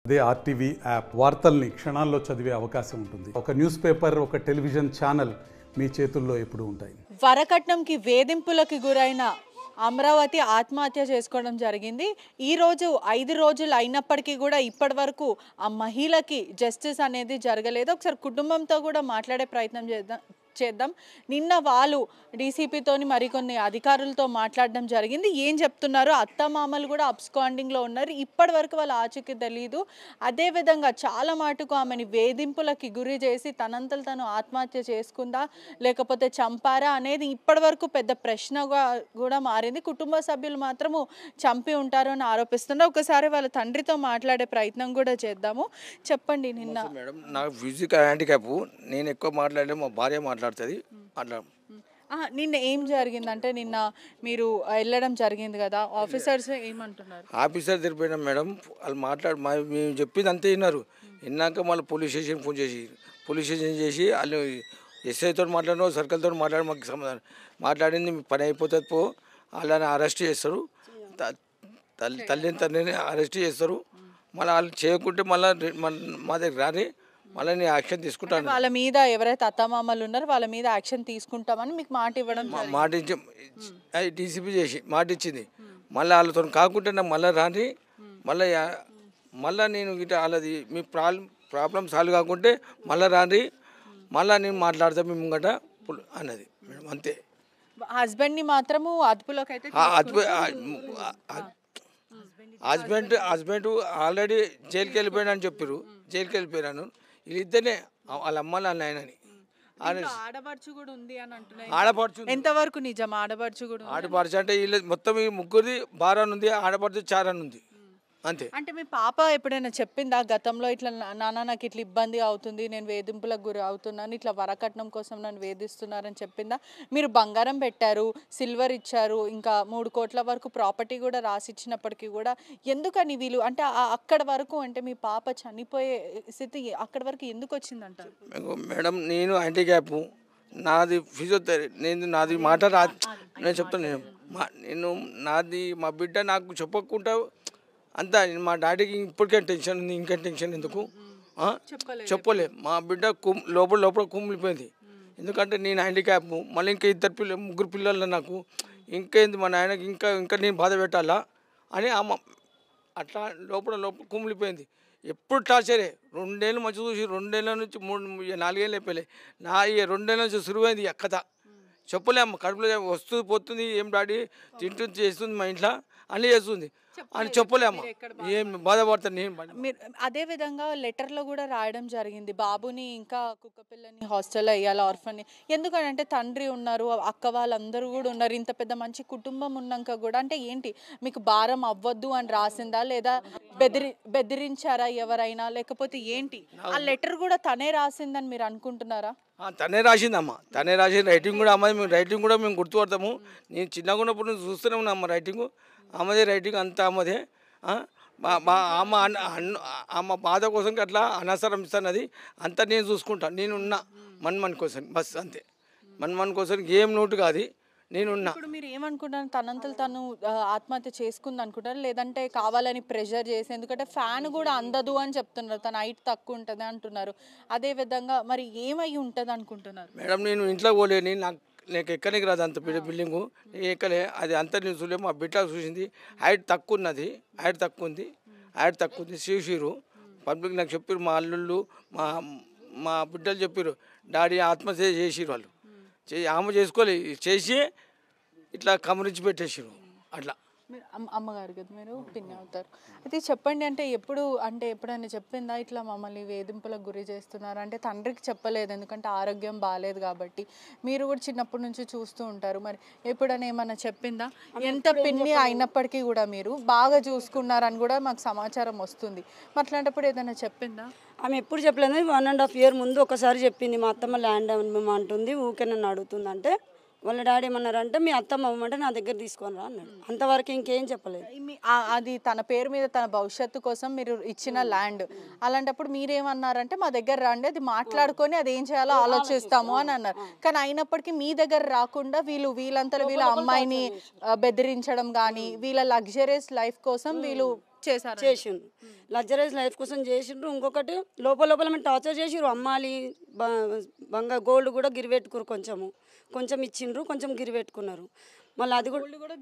అదే RTV app వార్తల్ని క్షణాల్లో చదివే అవకాశం ఉంటుంది. ఒక న్యూస్ పేపర్, ఒక టెలివిజన్ ఛానల్ మీ చేతుల్లో ఎప్పుడూ ఉంటాయి. వరకట్నంకి వేధింపులకు గురైన అమరావతి ఆత్మహత్య చేసుకోవడం జరిగింది. ఈరోజు 5 రోజులు అయినప్పటికీ కూడా ఇప్పటి వరకు ఆ మహిళకి జస్టిస్ అనేది జరగలేదు. ఒకసారి కుటుంబంతో కూడా మాట్లాడే ప్రయత్నం చేద్దాం. నిన్న వాళ్ళు డీసీపీతోని మరికొన్ని అధికారులతో మాట్లాడడం జరిగింది. ఏం చెప్తున్నారు, అత్తమామలు కూడా అబ్స్కాండింగ్లో ఉన్నారు, ఇప్పటి వరకు వాళ్ళ ఆచూకీ తెలియదు. అదేవిధంగా చాలా మటుకు ఆమెని వేధింపులకి గురి చేసి తనంతలు తను ఆత్మహత్య చేసుకుందా లేకపోతే చంపారా అనేది ఇప్పటి వరకు పెద్ద ప్రశ్నగా కూడా మారింది. కుటుంబ సభ్యులు మాత్రము చంపి ఉంటారు అని ఆరోపిస్తున్నారు. ఒకసారి వాళ్ళ తండ్రితో మాట్లాడే ప్రయత్నం కూడా చేద్దాము. చెప్పండి. నిన్న మేడం నాకు ఫిజికల్ హ్యాండిక్యాప్, నేను ఎక్కువ మాట్లాడలే, మా భార్య మాట్లాడుతుంది. నిన్న ఏం జరిగిందంటే, నిన్న మీరు వెళ్ళడం జరిగింది కదా, ఆఫీసర్స్ ఏమంటున్నారు? ఆఫీసర్ తిరిగిపోయినాం మేడం. వాళ్ళు మేము చెప్పింది అంతే విన్నారు. విన్నాక మళ్ళీ పోలీస్ స్టేషన్ చేసి వాళ్ళు ఎస్ఐతో మాట్లాడినా సర్కిల్తో మాకు సమాధానం మాట్లాడింది, పని అయిపోతుంది పో, వాళ్ళని అరెస్ట్ చేస్తారు, తండ్రిని అరెస్ట్ చేస్తారు. మళ్ళీ వాళ్ళు చేయకుంటే మళ్ళీ మా దగ్గర రాని, మళ్ళీ నేను యాక్షన్ తీసుకుంటాను. వాళ్ళ మీద ఎవరైతే అత్తమామలు ఉన్నారో వాళ్ళ మీద యాక్షన్ తీసుకుంటామని మీకు మాట ఇవ్వడం, మాట ఇచ్చి డీసీపీ చేసి మాట ఇచ్చింది. మళ్ళీ వాళ్ళతో కాకుంటే నాకు మళ్ళీ రాని, మళ్ళీ నేను ఇట వాళ్ళది మీ ప్రాబ్లం సాల్వ్ కాకుంటే మళ్ళీ రాని, మళ్ళీ నేను మాట్లాడతా మీ ముంగట అన్నది మేడం. అంతే. హస్బెండ్ని మాత్రము అదుపులోకి అయితే హస్బెండ్ ఆల్రెడీ జైలుకి వెళ్ళిపోయాను చెప్పారు. జైలుకి వెళ్ళిపోయాను. వీళ్ళిద్దరినే వాళ్ళ అమ్మ వాళ్ళ ఆయనని. ఆడపడుచు కూడా ఉంది అని అంటున్నారు. ఆడపడుచు ఎంతవరకు నిజం? ఆడపడుచు కూడా, ఆడపడుచు అంటే వీళ్ళు మొత్తం ఈ ముగ్గురిది బారాన్ ఉంది, ఆడపడుచు చారాన్ ఉంది అంతే. అంటే మీ పాప ఎప్పుడైనా చెప్పిందా గతంలో ఇట్లా నాన్న నాకు ఇట్లా ఇబ్బంది అవుతుంది, నేను వేధింపులకు గురి అవుతున్నాను, ఇట్లా వరకట్నం కోసం నన్ను వేధిస్తున్నారని చెప్పిందా? మీరు బంగారం పెట్టారు, సిల్వర్ ఇచ్చారు, ఇంకా 3 కోట్ల వరకు ప్రాపర్టీ కూడా రాసిచ్చినప్పటికీ కూడా ఎందుకని వీళ్ళు అంటే అక్కడ వరకు, అంటే మీ పాప చనిపోయే స్థితి అక్కడి వరకు ఎందుకు వచ్చిందంట? మేడం నేను హ్యాండిక్యాప్, నాది ఫిజియోథెరపీ, నాది మాట నేను చెప్తాను. నేను నాది మా బిడ్డ నాకు చెప్పకుండా అంతా మా డాడీకి ఇప్పటికే టెన్షన్ ఉంది, ఇంకా టెన్షన్ ఎందుకు చెప్పలే. మా బిడ్డ లోపల కుమిలిపోయింది. ఎందుకంటే నేను హ్యాండిక్యాప్, మళ్ళీ ఇంకా 3 పిల్లలు నాకు, ఇంకేంది మా నాయనకి ఇంకా నేను బాధ పెట్టాలా అని అట్లా లోపల కుమిలిపోయింది. ఎప్పుడు టార్చరే. 2 ఏళ్ళు మంచి చూసి 2 ఏళ్ళ నుంచి 4 ఏళ్ళు అయిపోయలే. నా 2 ఏళ్ళ నుంచి సురువైంది కథ. చెప్పలే అమ్మ, కడుపులో వస్తుంది పోతుంది, ఏం డాడీ తింటుంది చేస్తుంది మా ఇంట్లో అన్నీ చేస్తుంది అని చెప్పలేమ్మ. ఏం బాధపడతాను నేను. అదే విధంగా లెటర్లో కూడా రాయడం జరిగింది, బాబుని ఇంకా కుక్క పిల్లని హాస్టల్లో వేయాలి, ఆర్ఫన్. ఎందుకంటే తండ్రి ఉన్నారు, అక్క వాళ్ళందరూ కూడా ఉన్నారు, ఇంత పెద్ద మంచి కుటుంబం ఉన్నాక కూడా అంటే ఏంటి మీకు భారం అవ్వద్దు అని రాసిందా, లేదా బెదిరించారా ఎవరైనా, లేకపోతే ఏంటి? ఆ లెటర్ కూడా తనే రాసిందని మీరు అనుకుంటున్నారా? తనే రాసిందమ్మ, తనే రాసింది. రైటింగ్ కూడా అమ్మది, రైటింగ్ కూడా మేము గుర్తుపడతాము. నేను చిన్నగా ఉన్నప్పుడు నుంచి చూస్తూనే ఉన్నా అమ్మ రైటింగు, అమ్మదే రైటింగ్ అంతా అమ్మదే. అమ్మ బాధ కోసం అట్లా అనవసరం ఇస్తానది అంతా నేను చూసుకుంటాను. నేనున్నా మన్మన్ కోసం బస్ అంతే. మన్మన్ కోసం ఏం నోటు కాదు నేనున్నా. ఇప్పుడు మీరు ఏమనుకుంటారు, తనంతలు తను ఆత్మహత్య చేసుకుంది అనుకుంటారు, లేదంటే కావాలని ప్రెషర్ చేసి? ఎందుకంటే ఫ్యాన్ కూడా అందదు అని చెప్తున్నారు, తన హైట్ తక్కువ ఉంటుంది అంటున్నారు. అదే విధంగా మరి ఏమై ఉంటుంది అనుకుంటున్నారు? మేడం నేను ఇంట్లో పోలేని, నాకు ఎక్కడికి రాదు అంత బిల్డింగు, ఎక్కలే. అది అంత నేను చూడలేము. మా బిడ్డ చూసింది, హైట్ తక్కువ ఉంది. చూసిరు పబ్లిక్ నాకు చెప్పారు, మా అల్లుళ్ళు మా బిడ్డలు చెప్పారు, డాడీ ఆత్మహత్య చేసిరు. వాళ్ళు ఆమె చేసుకోలేదు, చేసి ఇట్లా కమరించి పెట్టేసారు అట్లా. అమ్మగారు కదా మీరు, పిన్ని అవుతారు. అయితే చెప్పండి, అంటే ఎప్పుడైనా చెప్పిందా ఇట్లా మమ్మల్ని వేధింపులకు గురి చేస్తున్నారు అంటే? తండ్రికి చెప్పలేదు, ఎందుకంటే ఆరోగ్యం బాగాలేదు కాబట్టి. మీరు కూడా చిన్నప్పటి నుంచి చూస్తూ ఉంటారు, మరి ఎప్పుడైనా ఏమన్నా చెప్పిందా? ఎంత పిన్ని అయినప్పటికీ కూడా మీరు బాగా చూసుకున్నారని కూడా మాకు సమాచారం వస్తుంది. అట్లాంటప్పుడు ఏదైనా చెప్పిందా? ఆమె ఎప్పుడు చెప్పలేదు. 1.5 year ముందు ఒకసారి చెప్పింది, మా అత్తమ్మ ల్యాండ్ అంటుంది, ఊకే నన్ను అడుగుతుంది. అంటే వాళ్ళ డాడీ ఏమన్నారంటే మీ అత్తమ్మ అవ్వమంటే నా దగ్గర తీసుకొని రా అన్నాడు. అంతవరకు ఇంకేం చెప్పలేదు. అది తన పేరు మీద తన భవిష్యత్తు కోసం మీరు ఇచ్చిన ల్యాండ్. అలాంటప్పుడు మీరేమన్నారంటే మా దగ్గర రండి, అది మాట్లాడుకొని అది ఏం చేయాలో ఆలోచిస్తాము అని అన్నారు. కానీ అయినప్పటికీ మీ దగ్గర రాకుండా వీళ్ళ అమ్మాయిని బెదిరించడం కానీ, వీళ్ళ లగ్జరీస్ లైఫ్ కోసం వీళ్ళు చేశారు. చేసిండ్రు, లగ్జరీస్ లైఫ్ కోసం చేసిండ్రు. ఇంకొకటి లోపల లోపల మేము టార్చర్ చేసిర్రు. అమ్మాలి బంగారు గోల్డ్ కూడా గిరిపెట్టుకురు, కొంచెం ఇచ్చిండ్రు, కొంచెం గిరిపెట్టుకున్నారు. మళ్ళీ అది కూడా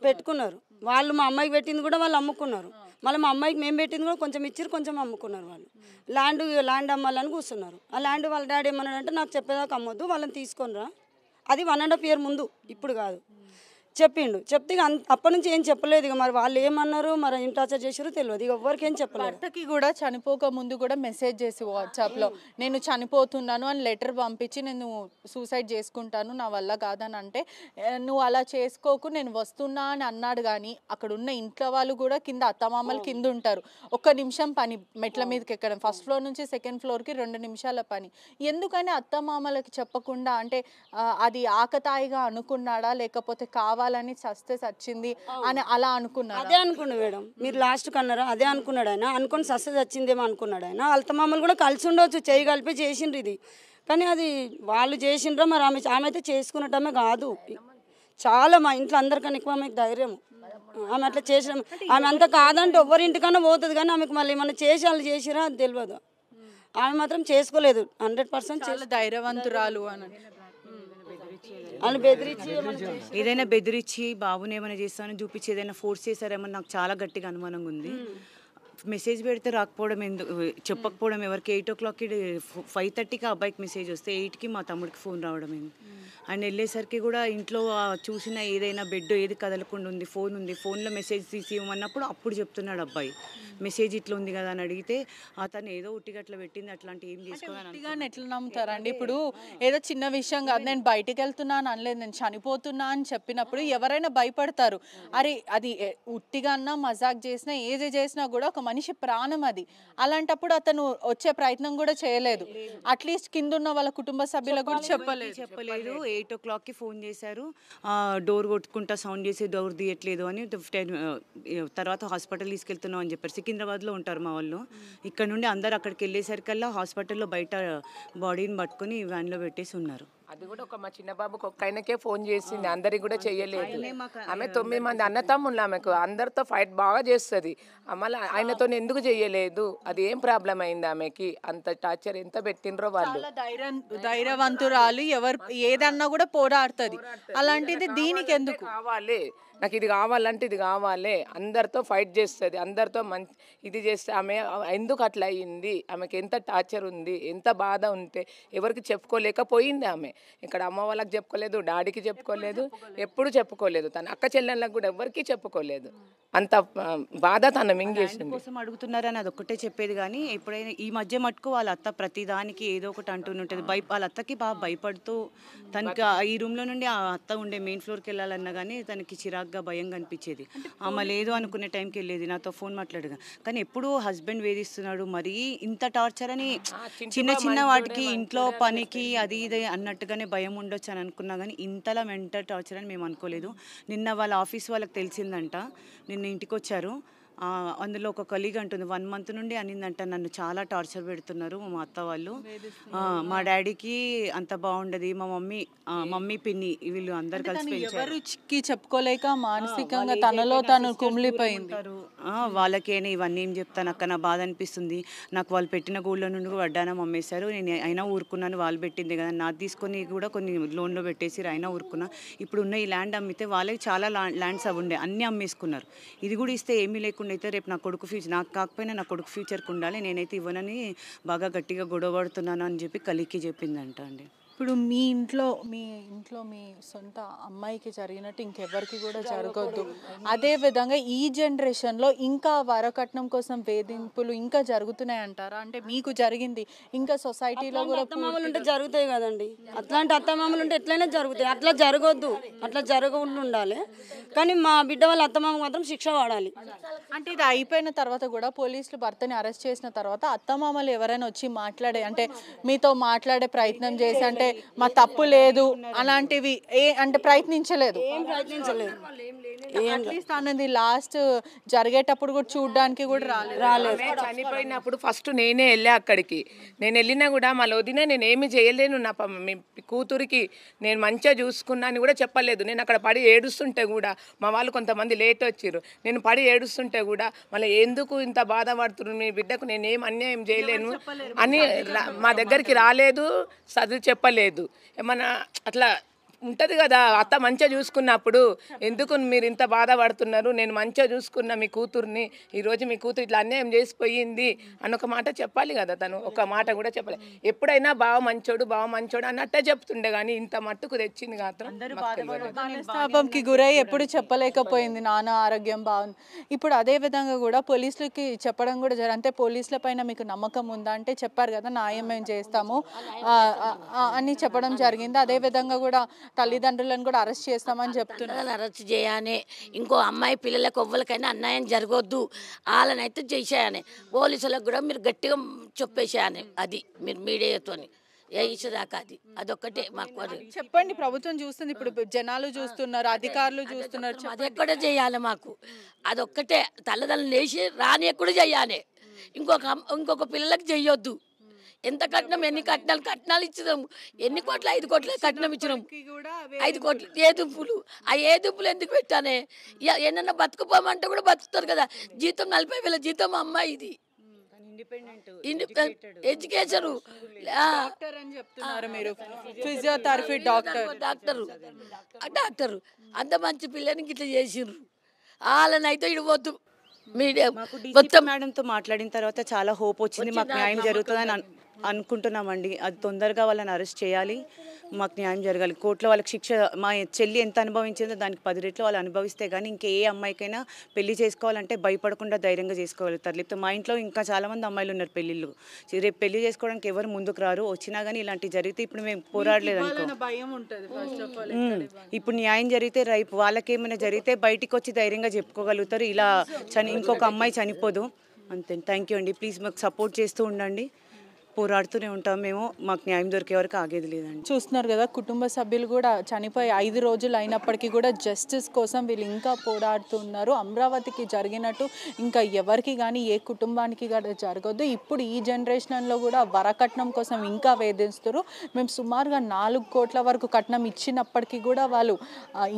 పెట్టుకున్నారు. వాళ్ళు మా అమ్మాయికి పెట్టింది కూడా వాళ్ళు అమ్ముకున్నారు. మళ్ళీ మా అమ్మాయికి మేము పెట్టింది కూడా కొంచెం ఇచ్చిర్రు, కొంచెం అమ్ముకున్నారు. వాళ్ళు ల్యాండ్ అమ్మాలని కూర్చున్నారు. ఆ ల్యాండ్ వాళ్ళ డాడీ ఏమన్నాడంటే నాకు చెప్పేదాకా అమ్మొద్దు, వాళ్ళని తీసుకొనిరా. అది 1.5 year ముందు, ఇప్పుడు కాదు, చెప్పిండు. చెప్తే ఇక అప్పటి నుంచి ఏం చెప్పలేదు. ఇక మరి వాళ్ళు ఏమన్నారు, మరి ఏం టార్చర్ చేసారో తెలియదు. ఇక ఎవరికి ఏం చెప్పలేదు. భర్తకి కూడా చనిపోక ముందు కూడా మెసేజ్ చేసి వాట్సాప్లో నేను చనిపోతున్నాను అని లెటర్ పంపించి నేను సూసైడ్ చేసుకుంటాను, నా వల్ల కాదని అంటే నువ్వు అలా చేసుకోకు నేను వస్తున్నా అని అన్నాడు. కానీ అక్కడ ఉన్న ఇంట్లో వాళ్ళు కూడా కింద అత్తమామలు కింద ఉంటారు. 1 నిమిషం పని మెట్ల మీదకి ఎక్కడం, ఫస్ట్ ఫ్లోర్ నుంచి సెకండ్ ఫ్లోర్కి 2 నిమిషాల పని. ఎందుకని అత్తమామలకి చెప్పకుండా, అంటే అది ఆకతాయిగా అనుకున్నాడా లేకపోతే కావాలని చస్తే చచ్చింది అని అలా అనుకున్నాడు? అదే అనుకున్నాడు మేడం, మీరు లాస్ట్కి అన్నారా, అదే అనుకున్నాడు ఆయన. అనుకుని సస్తే చచ్చిందేమో అనుకున్నాడు ఆయన. అత్తమామలు కూడా కలిసి ఉండవచ్చు, చేయి కలిపి చేసిండ్రు ఇది. కానీ అది వాళ్ళు చేసిండ్రో మరి ఆమె అయితే చేసుకున్నట్టమే కాదు. చాలా మా ఇంట్లో అందరికన్నా ఎక్కువ ఆమెకు ధైర్యం. ఆమె అట్లా చేసిన ఆమె అంత కాదంటే ఎవరింటికన్నా పోతుంది. కానీ ఆమెకు మళ్ళీ ఏమన్నా చేసి వాళ్ళు చేసిరా అది తెలియదు. ఆమె మాత్రం చేసుకోలేదు, 100% చాలా ధైర్యవంతురాలు అని. వాళ్ళు బెదిరించి ఏదైనా బెదిరించి బాబుని ఏమైనా చేస్తానని చూపించి ఏదైనా ఫోర్స్ చేశారేమో నాకు చాలా గట్టిగా అనుమానంగా ఉంది. మెసేజ్ పెడితే రాకపోవడం ఎందుకు, చెప్పకపోవడం ఎవరికి. 8 o'clockకి 5:30కి ఆ అబ్బాయికి మెసేజ్ వస్తే 8కి మా తమ్ముడికి ఫోన్ రావడం ఏంది. ఆయన వెళ్ళేసరికి కూడా ఇంట్లో చూసిన ఏదైనా బెడ్ ఏది కదలకుండా ఉంది, ఫోన్ ఉంది, ఫోన్లో మెసేజ్ తీసి ఇవ్వమన్నప్పుడు అప్పుడు చెప్తున్నాడు అబ్బాయి మెసేజ్ ఇట్లా ఉంది కదా అని. అడిగితే అతను ఏదో ఉట్టిగట్ల పెట్టింది, అట్లాంటి ఏం చేసుకోవాలని ఎట్లా నమ్ముతారండి? ఇప్పుడు ఏదో చిన్న విషయం కాదు, నేను బయటికి వెళ్తున్నాను అనలేదు, నేను చనిపోతున్నా అని చెప్పినప్పుడు ఎవరైనా భయపడతారు. అరే అది ఉట్టిగా అన్నా మజాక్ చేసినా ఏది చేసినా కూడా ఒక మనిషి ప్రాణం అది. అలాంటప్పుడు అతను వచ్చే ప్రయత్నం కూడా చేయలేదు. అట్లీస్ట్ కింద ఉన్న వాళ్ళ కుటుంబ సభ్యులకు కూడా చెప్పలేదు. 8 o'clockకి ఫోన్ చేశారు, డోర్ కొట్టుకుంటా సౌండ్ చేసి డోర్ తీయట్లేదు అని. తర్వాత హాస్పిటల్ తీసుకెళ్తున్నాం అని చెప్పారు. సికింద్రాబాద్లో ఉంటారు మా వాళ్ళు. ఇక్కడ నుండి అందరు అక్కడికి వెళ్ళేసరికల్లా హాస్పిటల్లో బయట బాడీని పట్టుకుని వ్యాన్లో పెట్టేసి ఉన్నారు. అది కూడా మా చిన్న బాబుకి ఒక్కైనకే ఫోన్ చేసింది, అందరికి కూడా చెయ్యలేదు. ఆమె 9 మంది అన్నతమ్ముళ్ళు, ఆమెకు అందరితో ఫైట్ బాగా చేస్తుంది. మళ్ళీ ఆయనతో ఎందుకు చెయ్యలేదు, అది ఏం ప్రాబ్లం అయింది ఆమెకి, అంత టార్చర్ ఎంత పెట్టినరో వాళ్ళు. ధైర్యవంతురాలు, ఎవరు ఏదన్నా కూడా పోరాడుతుంది. అలాంటిది దీనికి ఎందుకు కావాలి, నాకు ఇది కావాలంటే ఇది కావాలి, అందరితో ఫైట్ చేస్తుంది, అందరితో మంచి ఇది చేస్తే. ఆమె ఎందుకు అట్లా అయ్యింది, ఆమెకి ఎంత టార్చర్ ఉంది, ఎంత బాధ ఉంటే ఎవరికి చెప్పుకోలేకపోయింది. ఆమె ఇక్కడ అమ్మ వాళ్ళకి చెప్పుకోలేదు, డాడీకి చెప్పుకోలేదు, ఎప్పుడు చెప్పుకోలేదు, తన అక్క చెల్లెళ్ళకి కూడా ఎవరికి చెప్పుకోలేదు. అంత బాధ తన మింగేసింది. కోసం అడుగుతున్నారని అది ఒక్కటే చెప్పేది. కానీ ఎప్పుడైనా ఈ మధ్య మటుకు వాళ్ళ అత్త ప్రతిదానికి ఏదో ఒకటి అంటూనే వాళ్ళ అత్తకి బాగా భయపడుతూ తనకి ఈ రూమ్లో నుండి ఆ అత్త ఉండే మెయిన్ ఫ్లోర్కి వెళ్ళాలన్నా కానీ తనకి చిరాగ్గా భయంగా అనిపించేది. ఆమె లేదు అనుకునే టైంకి వెళ్ళేది, నాతో ఫోన్ మాట్లాడగా. కానీ ఎప్పుడూ హస్బెండ్ వేధిస్తున్నాడు, మరీ ఇంత టార్చర్ అని చిన్న చిన్న వాటికి ఇంట్లో పనికి అది ఇది అన్నట్టుగానే భయం ఉండొచ్చు అని అనుకున్నా. కానీ ఇంతలా మెంటల్ టార్చర్ అని మేము అనుకోలేదు. నిన్న వాళ్ళ ఆఫీస్ వాళ్ళకి తెలిసిందంట, నిన్న ఇంటికి వచ్చారు. అందులో ఒక కలీగ్ అంటుంది 1 month నుండి అనిందంట, నన్ను చాలా టార్చర్ పెడుతున్నారు మా అత్త వాళ్ళు, మా డాడీకి అంత బాగుండదు, మా మమ్మీ పిన్ని వీళ్ళు అందరు కలిసి ఎవరికి చెప్పుకోలేక మానసికంగా తనలో తను కుమిలిపోయింది. వాళ్ళకేనా ఇవన్నీ ఏం చెప్తాను అక్క, నా బాధ అనిపిస్తుంది, నాకు వాళ్ళు పెట్టిన గోళ్ళ నుండి వడ్డానం అమ్మేశారు, నేను అయినా ఊరుకున్నాను, వాళ్ళు పెట్టింది కదా, నాది తీసుకొని కూడా కొన్ని లోన్లో పెట్టేసి అయినా ఊరుకున్నా. ఇప్పుడు ఉన్న ఈ ల్యాండ్ అమ్మితే వాళ్ళకి చాలా ల్యాండ్స్ అవి ఉండే అన్నీ అమ్మేసుకున్నారు. ఇది కూడా ఇస్తే ఏమీ లేకుండా అయితే రేపు నా కొడుకు ఫ్యూచర్, నాకు కాకపోయినా నా కొడుకు ఫ్యూచర్కి ఉండాలి, నేనైతే ఇవ్వనని బాగా గట్టిగా గొడవ పడుతున్నాను అని చెప్పి కలికి చెప్పిందంట అండి. ఇప్పుడు మీ ఇంట్లో మీ సొంత అమ్మాయికి జరిగినట్టు ఇంకెవరికి కూడా జరగద్దు. అదే విధంగా ఈ జనరేషన్లో ఇంకా వరకట్నం కోసం వేధింపులు ఇంకా జరుగుతున్నాయి అంటారా? అంటే మీకు జరిగింది, ఇంకా సొసైటీలో కూడా అత్తమామలు ఉంటే జరుగుతాయి కదండి. అట్లాంటి అత్తమామలు ఉంటే ఎట్లయినా జరుగుతాయి. అట్లా జరగొద్దు, అట్లా జరగకుండా ఉండాలి. కానీ మా బిడ్డ వాళ్ళ అత్తమామ మాత్రం శిక్ష పడాలి. అంటే ఇది అయిపోయిన తర్వాత కూడా పోలీసులు భర్తని అరెస్ట్ చేసిన తర్వాత అత్తమామలు ఎవరైనా వచ్చి మాట్లాడే, అంటే మీతో మాట్లాడే ప్రయత్నం చేసి, అంటే మా తప్పు లేదు అలాంటివి అంటే ప్రయత్నించలేదు? ఏం ప్రయత్నించలేదు. అట్లీస్ట్ అనేది లాస్ట్ జరిగేటప్పుడు కూడా చూడడానికి కూడా రాలేదు. చనిపోయినప్పుడు ఫస్ట్ నేనే వెళ్ళా అక్కడికి. నేను వెళ్ళినా కూడా మా వదిన నేను ఏమి చేయలేను, నా మీ కూతురికి నేను మంచిగా చూసుకున్నా అని కూడా చెప్పలేదు. నేను అక్కడ పడి ఏడుస్తుంటే కూడా మా వాళ్ళు కొంతమంది లేట్ వచ్చారు, నేను పడి ఏడుస్తుంటే కూడా మళ్ళీ ఎందుకు ఇంత బాధపడుతున్నారు, మీ బిడ్డకు నేను ఏం అన్యాయం చేయలేను అని మా దగ్గరికి రాలేదు, చదువు చెప్పలేదు. ఏమన్నా అట్లా ఉంటుంది కదా, అత్త మంచిగా చూసుకున్నప్పుడు ఎందుకు మీరు ఇంత బాధపడుతున్నారు, నేను మంచిగా చూసుకున్న మీ కూతుర్ని, ఈరోజు మీ కూతురు ఇట్లా అన్యాయం చేసిపోయింది అని ఒక మాట చెప్పాలి కదా. తను ఒక మాట కూడా చెప్పలేదు. ఎప్పుడైనా బావ మంచోడు అన్నట్టే చెప్తుండే, కానీ ఇంత మట్టుకు తెచ్చింది మాత్రం మనస్తాపంకి గురై ఎప్పుడు చెప్పలేకపోయింది. నాన్న ఆరోగ్యం బాగుంది. ఇప్పుడు అదే విధంగా కూడా పోలీసులకి చెప్పడం కూడా అంటే పోలీసుల పైన మీకు నమ్మకం ఉందా అంటే చెప్పారు కదా న్యాయం మేము చేస్తాము అని చెప్పడం జరిగింది. అదే విధంగా కూడా తల్లిదండ్రులను కూడా అరెస్ట్ చేస్తామని చెప్తున్నారు. అరెస్ట్ చేయాలి, ఇంకో అమ్మాయి పిల్లలకు ఎవ్వరికైనా అన్యాయం జరగొద్దు, వాళ్ళనైతే చేసేయాలి. పోలీసులకు కూడా మీరు గట్టిగా చెప్పేసేయాలి, అది మీరు మీడియాతో దాకా అదొక్కటే మాకు చెప్పండి. ప్రభుత్వం చూస్తుంది, ఇప్పుడు జనాలు చూస్తున్నారు, అధికారులు చూస్తున్నారు, అది ఎక్కడ చేయాలి మాకు, అదొక్కటే. తల్లిదండ్రులు లేచి రాని కూడా చేయాలి, ఇంకొక పిల్లలకు చెయ్యొద్దు. ఎంత కట్నం, ఎన్ని కట్నాలు ఇచ్చినాము, ఎన్ని కోట్ల 5 కోట్ల కట్నం ఇచ్చినాము, 5 కోట్లు ఏదుంపులు. ఆ ఏదుంపులు ఎందుకు పెట్టానే, ఏమన్నా బతుకుపోమంటే కూడా బతుకుతారు కదా. జీతం 40,000 జీతం అమ్మాయి, ఇది ఎడ్యుకేషన్ ఫిజియోథెరపీ డాక్టర్ అంత మంచి పిల్లని ఇట్లా చేసిర్రు. వాళ్ళనైతే ఇడవద్దు. మీడియా మొత్తం మేడంతో మాట్లాడిన తర్వాత చాలా హోప్ వచ్చింది, మాకు న్యాయం జరుగుతుందని అనుకుంటున్నామండి. అది తొందరగా వాళ్ళని అరెస్ట్ చేయాలి, మాకు న్యాయం జరగాలి. కోర్టులో వాళ్ళకి శిక్ష, మా చెల్లి ఎంత అనుభవించిందో దానికి 10 రెట్లు వాళ్ళు అనుభవిస్తే కానీ ఇంకే అమ్మాయికైనా పెళ్లి చేసుకోవాలంటే భయపడకుండా ధైర్యంగా చేసుకోగలుగుతారు. లేకపోతే మా ఇంట్లో ఇంకా చాలామంది అమ్మాయిలు ఉన్నారు పెళ్ళిళ్ళు, రేపు పెళ్లి చేసుకోవడానికి ఎవరు ముందుకు రారు. వచ్చినా కానీ ఇలాంటివి జరిగితే ఇప్పుడు మేము పోరాడలేదు అనుకో, ఇప్పుడు న్యాయం జరిగితే రేపు వాళ్ళకేమైనా జరిగితే బయటికి వచ్చి ధైర్యంగా చెప్పుకోగలుగుతారు. ఇలా ఇంకొక అమ్మాయి చనిపోదు. అంతే. థ్యాంక్ యూ అండి. ప్లీజ్ మాకు సపోర్ట్ చేస్తూ ఉండండి, పోరాడుతూనే ఉంటాం మేము, మాకు న్యాయం దొరికే వరకు ఆగేది లేదండి. చూస్తున్నారు కదా, కుటుంబ సభ్యులు కూడా చనిపోయి 5 రోజులు అయినప్పటికీ కూడా జస్టిస్ కోసం వీళ్ళు ఇంకా పోరాడుతున్నారు. అమరావతికి జరిగినట్టు ఇంకా ఎవరికి కానీ ఏ కుటుంబానికి కూడా జరగదు. ఇప్పుడు ఈ జనరేషన్లో కూడా వరకట్నం కోసం ఇంకా వేధిస్తారు. మేము సుమారుగా 4 కోట్ల వరకు కట్నం ఇచ్చినప్పటికీ కూడా వాళ్ళు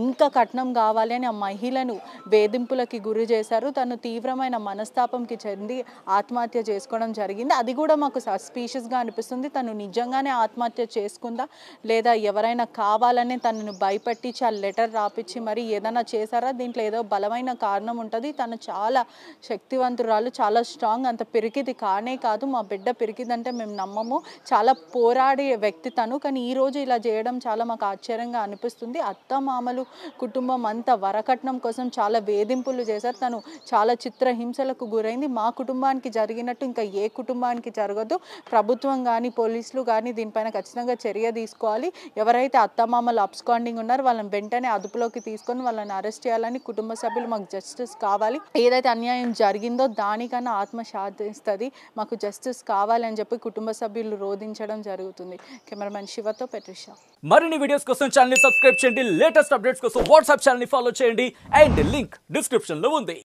ఇంకా కట్నం కావాలి అని ఆ మహిళను వేధింపులకి గురి చేశారు. తను తీవ్రమైన మనస్తాపంకి చెంది ఆత్మహత్య చేసుకోవడం జరిగింది. అది కూడా మాకు సస్పీషియస్గా అనిపిస్తుంది. తను నిజంగానే ఆత్మహత్య చేసుకుందా లేదా ఎవరైనా కావాలని తనను భయపెట్టించి ఆ లెటర్ రాపిచ్చి మరి ఏదైనా చేశారా, దీంట్లో ఏదో బలమైన కారణం ఉంటుంది. తను చాలా శక్తివంతురాలు, చాలా స్ట్రాంగ్, అంత పిరికిది కానే కాదు. మా బిడ్డ పిరికిదంటే మేము నమ్మము. చాలా పోరాడే వ్యక్తి తను. కానీ ఈరోజు ఇలా చేయడం చాలా మాకు ఆశ్చర్యంగా అనిపిస్తుంది. అత్త మామలు కుటుంబం అంతా వరకట్నం కోసం చాలా వేధింపులు చేశారు. తను చాలా చిత్రహింసలకు గురైంది. మా కుటుంబానికి జరిగినట్టు ఇంకా ఏ కుటుంబానికి జరగదు. ప్రభుత్వం కానీ పోలీసులు కానీ దీనిపైన ఖచ్చితంగా చర్య తీసుకోవాలి. ఎవరైతే అత్తమామలు అబ్స్కాండింగ్ ఉన్నారో వాళ్ళని వెంటనే అదుపులోకి తీసుకొని వాళ్ళని అరెస్ట్ చేయాలని కుటుంబ సభ్యులు మాకు జస్టిస్ కావాలి. ఏదైతే అన్యాయం జరిగిందో దానికన్నా ఆత్మ శాంతిస్తుంది. మాకు జస్టిస్ కావాలి అని చెప్పి కుటుంబ సభ్యులు రోధించడం జరుగుతుంది. కెమెరామెన్ శివతో పెట్రిషా. మరిన్ని వీడియోస్ కోసం ఛానల్ ని సబ్స్క్రైబ్ చేయండి, లేటెస్ట్ అప్డేట్స్ కోసం వాట్సాప్ ఛానల్ ని ఫాలో చేయండి అండ్ లింక్ డిస్క్రిప్షన్ లో ఉంది.